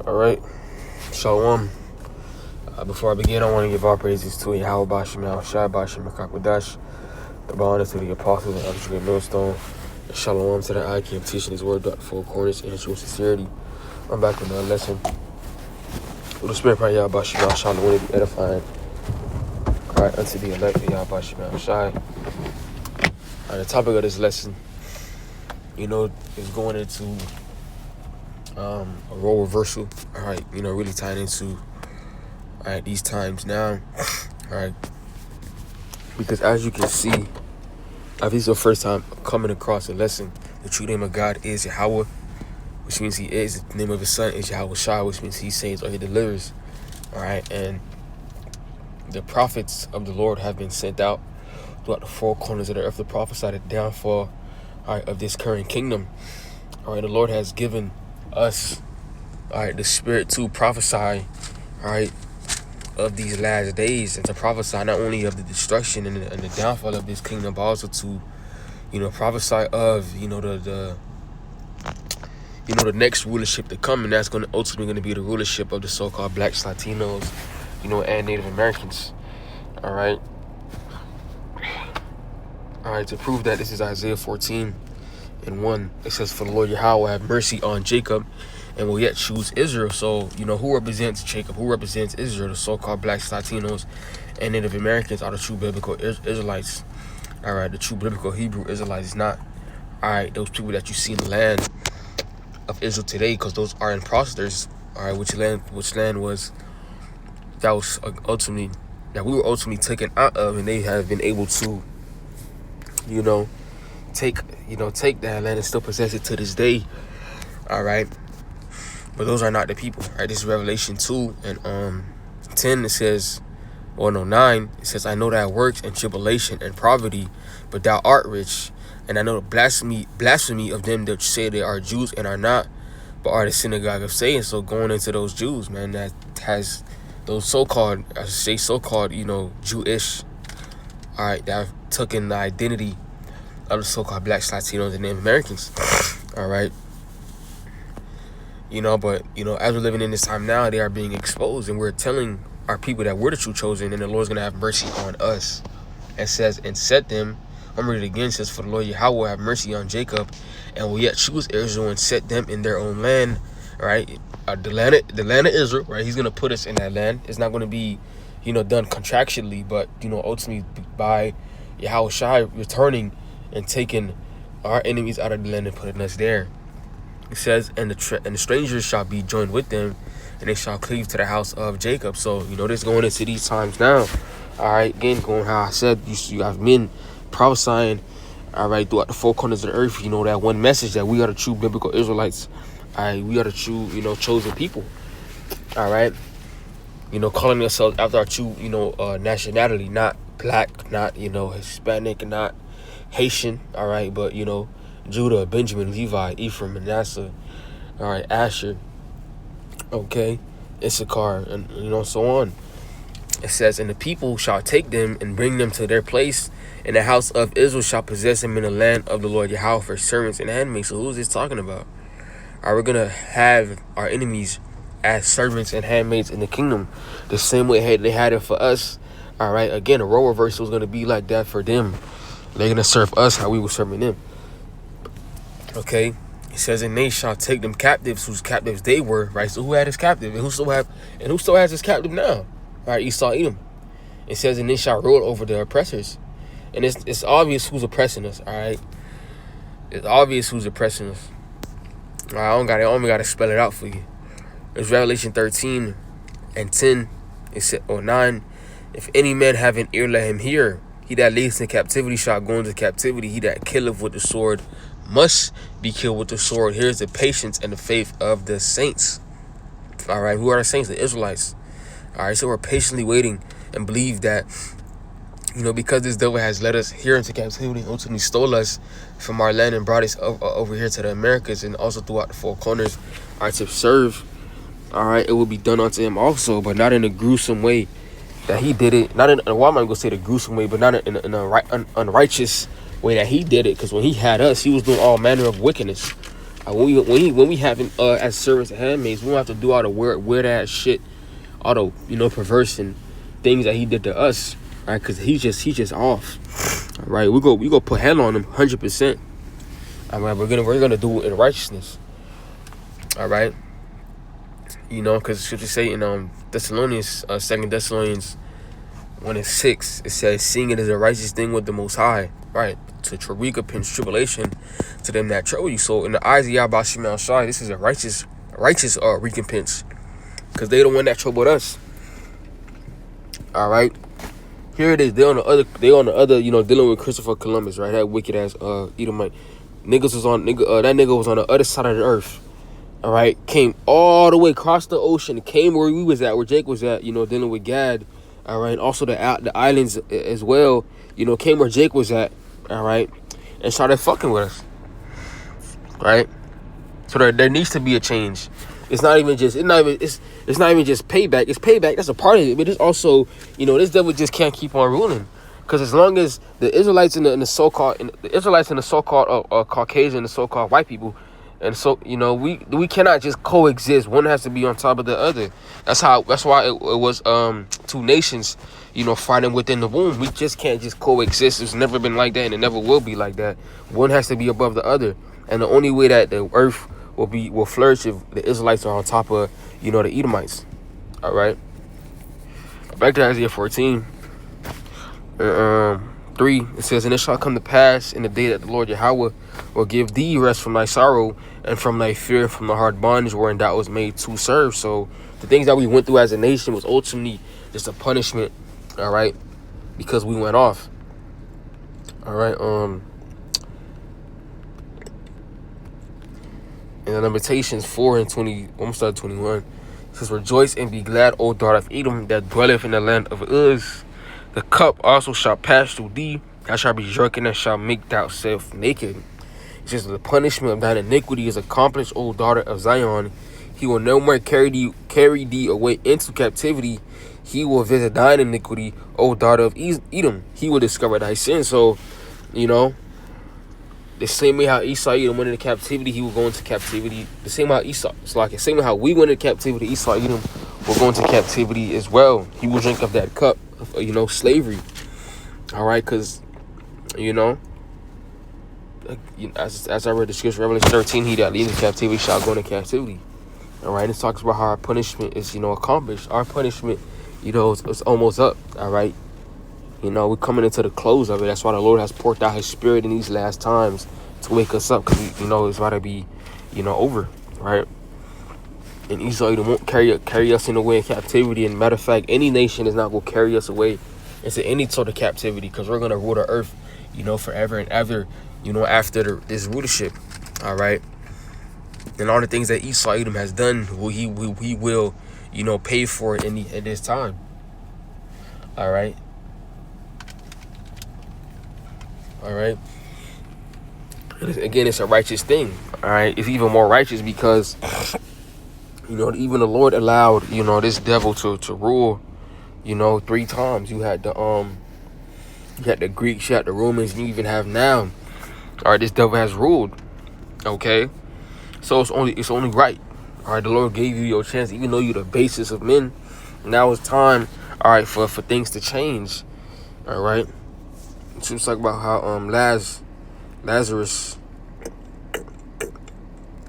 Alright, Shalom. Before I begin, I want to give all praises to Yahweh Bashim Shai Bashim Makakwadash, the honor to the apostles and others of millstone. And Shalom to the I keep teaching his word with full corners and true sincerity. I'm back with another lesson. With the spirit of Yahweh Bashim Shai, want to be edifying. Alright, unto the elect of Yahweh Bashim Shai. The topic of this lesson, is going into a role reversal. Alright, really tying into these times now. Alright. Because as you can see, if this is the first time coming across a lesson, the true name of God is Yahweh, which means he is. The name of his son is Yahweh Shai, which means he saves or he delivers. Alright, and the prophets of the Lord have been sent out throughout the four corners of the earth to prophesy the downfall of this current kingdom. Alright, the Lord has given us the spirit to prophesy of these last days, and to prophesy not only of the destruction and the downfall of this kingdom, but also to prophesy of the next rulership to come, and that's going to ultimately be the rulership of the so-called blacks, Latinos, and Native Americans. All right, to prove that, this is Isaiah 14:1. It says, "For the Lord Yahweh will have mercy on Jacob and will yet choose Israel." So, who represents Jacob? Who represents Israel? The so-called blacks, Latinos, and Native Americans are the true biblical Israelites. All right, the true biblical Hebrew Israelites, not those people that you see in the land of Israel today, because those are imposters. All right, which land was that was ultimately that we were ultimately taken out of, and they have been able to, take that land and still possess it to this day. All right. But those are not the people. Right? This is Revelation 2 and 10. It says, 9. It says, "I know thy works and tribulation and poverty, but thou art rich. And I know the blasphemy of them that say they are Jews and are not, but are the synagogue of Satan." So going into those Jews, man, that has those so-called, Jewish, that have taken the identity of the so-called blacks, Latinos, and Native Americans. All right. But as we're living in this time now, they are being exposed, and we're telling our people that we're the true chosen, and the Lord's going to have mercy on us. It says, "And set them," I'm reading it again, it says, "For the Lord Yahweh will have mercy on Jacob, and will yet choose Israel, and set them in their own land." Right? The land of Israel, right? He's going to put us in that land. It's not going to be, done contractually, but, ultimately by Yahweh Shai returning and taking our enemies out of the land and putting us there. It says, and the strangers shall be joined with them, and they shall cleave to the house of Jacob." So, this going into these times now. All right, again, going how I said, you have men prophesying, throughout the four corners of the earth, that one message, that we are the true biblical Israelites. We are the true, chosen people. All right. Calling ourselves after our true, nationality, not black, not, Hispanic, not Haitian, all right, but, Judah, Benjamin, Levi, Ephraim, Manasseh, Asher, Issachar, and so on. It says, "And the people shall take them and bring them to their place, and the house of Israel shall possess them in the land of the Lord Yahweh for servants and handmaids." So who is this talking about? We're gonna have our enemies as servants and handmaids in the kingdom, the same way they had it for us. All right, again, a role reversal is gonna be like that for them. They're gonna serve us how we were serving them. Okay, it says, "And they shall take them captives, whose captives they were." Right, so who had his captive, and who still has his captive now? All right, Esau, Edom. It says, "And they shall rule over the oppressors," and it's obvious who's oppressing us. All right, it's obvious who's oppressing us. All right, I only gotta spell it out for you. It's Revelation 13:10. It said, 9. "If any man have an ear, let him hear. He that leads in captivity shall go into captivity. He that killeth with the sword must be killed with the sword. Here's the patience and the faith of the saints." All right, who are the saints? The Israelites. All right, so we're patiently waiting and believe that, because this devil has led us here into captivity, ultimately stole us from our land and brought us over here to the Americas, and also throughout the four corners, to serve. All right, it will be done unto him also, but not in a gruesome way that he did it. Not in, well, I'm not going to say the gruesome way, but not in a unrighteous way that he did it. Because when he had us, he was doing all manner of wickedness. When we having as servants and handmaids, we don't have to do all the weird ass shit, all the perverse and things that he did to us, right? Because he's just off. All right, we go put hell on him 100%. All right, we're gonna do it in righteousness. All right, because scripture say in Thessalonians, 2 Thessalonians 1:6, it says, "Seeing it is a righteous thing with the Most High, right, to recompense tribulation to them that trouble you." So in the eyes of Yahweh Shema Shai, this is a righteous recompense, because they the one that troubled us. All right, here it is. They on the other, dealing with Christopher Columbus, right? That wicked ass Edomite that nigga was on the other side of the earth. All right, came all the way across the ocean, came where we was at, where Jake was at, dealing with Gad. All right, also the islands as well, came where Jake was at. All right, and started fucking with us. Right, so there needs to be a change. It's not even just payback. It's payback. That's a part of it, but it's also, this devil just can't keep on ruling. Because as long as the Israelites and the so-called Caucasian, the so-called white people, and so we cannot just coexist. One has to be on top of the other. That's why it was two nations, fighting within the womb. We just can't just coexist. It's never been like that, and it never will be like that. One has to be above the other, and the only way that the earth will flourish if the Israelites are on top of the Edomites. All right. Back to Isaiah 14. 3, it says, "And it shall come to pass in the day that the Lord Yahweh will give thee rest from thy sorrow and from thy fear and from the hard bondage wherein thou was made to serve." So the things that we went through as a nation was ultimately just a punishment, all right, because we went off. All right. In the Lamentations 4:20, almost 21, it says, "Rejoice and be glad, O daughter of Edom, that dwelleth in the land of Uz. The cup also shall pass through thee. Thou shalt be drunken and shalt make thyself naked." It says, "The punishment of thine iniquity is accomplished, O daughter of Zion. He will no more carry thee away into captivity. He will visit thine iniquity, O daughter of Edom. He will discover thy sin." So, the same way how Esau Edom went into captivity, he will go into captivity. The same way how we went into captivity, Esau Edom will go into captivity as well. He will drink of that cup of, slavery. All right, because, as I read the scripture, Revelation 13, he that leads in captivity shall go into captivity. All right, it talks about how our punishment is, accomplished. Our punishment, it's almost up. All right. We're coming into the close of it. That's why the Lord has poured out his spirit in these last times to wake us up, because it's about to be, over, right? And Esau won't carry us in away in captivity. And matter of fact, any nation is not going to carry us away into any sort of captivity, because we're going to rule the earth, forever and ever, after this rulership, all right? And all the things that Esau Edom has done, he will, pay for it in this time, all right? All right. Again, it's a righteous thing. All right. It's even more righteous because, even the Lord allowed, this devil to rule, 3 times. You had the Greeks, you had the Romans, and you even have now. All right. This devil has ruled. Okay. So it's only right. All right. The Lord gave you your chance, even though you're the basis of men. Now it's time, all right, for things to change. All right. Let's talk about how Lazarus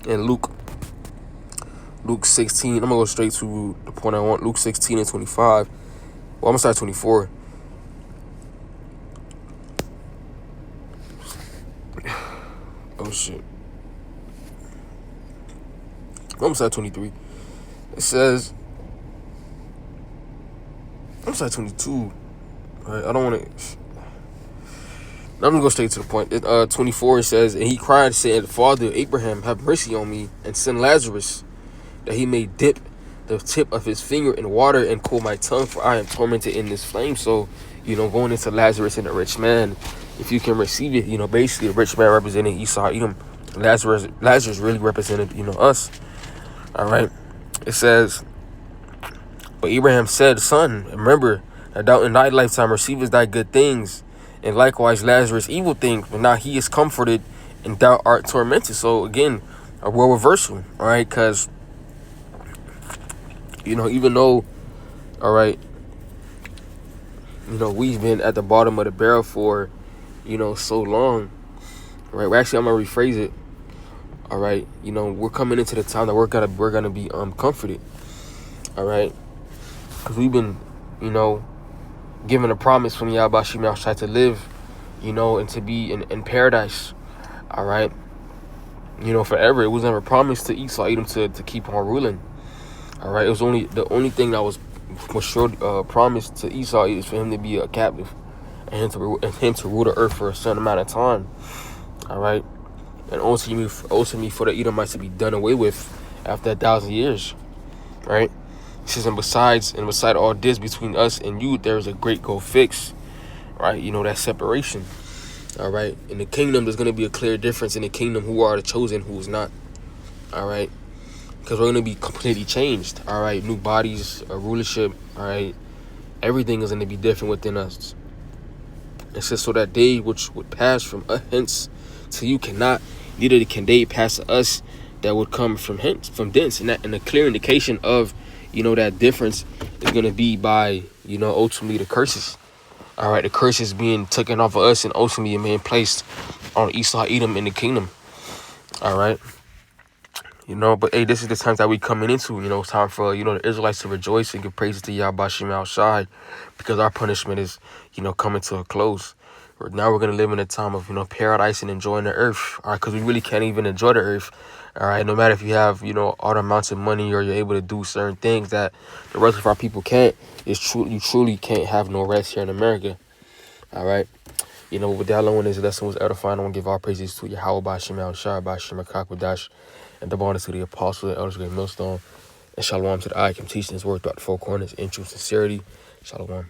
in Luke 16. I'm gonna go straight to the point I want. Luke 16 and 25. Well, I'm gonna start 24. Oh shit. I'm gonna start 23. It says, I'm gonna start 22. All right, I don't want to. I'm gonna go straight to the point. 24, it says, "And he cried, saying, Father Abraham, have mercy on me, and send Lazarus, that he may dip the tip of his finger in water and cool my tongue, for I am tormented in this flame." So, going into Lazarus and the rich man, if you can receive it, basically the rich man representing Esau Edom. Lazarus really represented, us. All right. It says, "But Abraham said, Son, remember that thou in thy lifetime receivest thy good things, and likewise Lazarus evil things, but now he is comforted and thou art tormented." So again, a role reversal, all right? Because, even though, all right, we've been at the bottom of the barrel for, so long, right? Well, actually, I'm going to rephrase it, all right? We're coming into the time that we're gonna be comforted, all right? Because we've been, given a promise from Yahweh Shim Yahshai to live, and to be in paradise, all right? Forever. It was never promised to Esau Edom to keep on ruling. All right. It was the only thing that was for sure promised to Esau is for him to be a captive and him to rule the earth for a certain amount of time. All right. And ultimately for the Edomites to be done away with after 1,000 years. Right. He says, and beside all this, between us and you, there is a great gulf fixed. Right. That separation. All right. In the kingdom, there's going to be a clear difference in the kingdom who are the chosen, who is not. All right. Because we're going to be completely changed. All right. New bodies, rulership. All right. Everything is going to be different within us. It says, so that day which would pass from hence to you cannot, neither can they pass to us that would come from thence. And a clear indication of, that difference is going to be by, ultimately the curses. All right. The curses being taken off of us and ultimately being placed on Esau, Edom in the kingdom. All right. But hey, this is the times that we coming into. It's time for, the Israelites to rejoice and give praises to Yahweh Shem Shai, because our punishment is, coming to a close. Now we're going to live in a time of, paradise and enjoying the earth. All right, because we really can't even enjoy the earth. All right, no matter if you have, all the amounts of money or you're able to do certain things that the rest of our people can't, you truly can't have no rest here in America. All right. With that alone, this lesson was edifying. I want to give all praises to Yahweh by Shem Shai, by Shem Kakwadash, and the bonus to the apostles and elders of the millstone. And shalom to the I am teaching his word throughout the four corners in true sincerity. Shalom.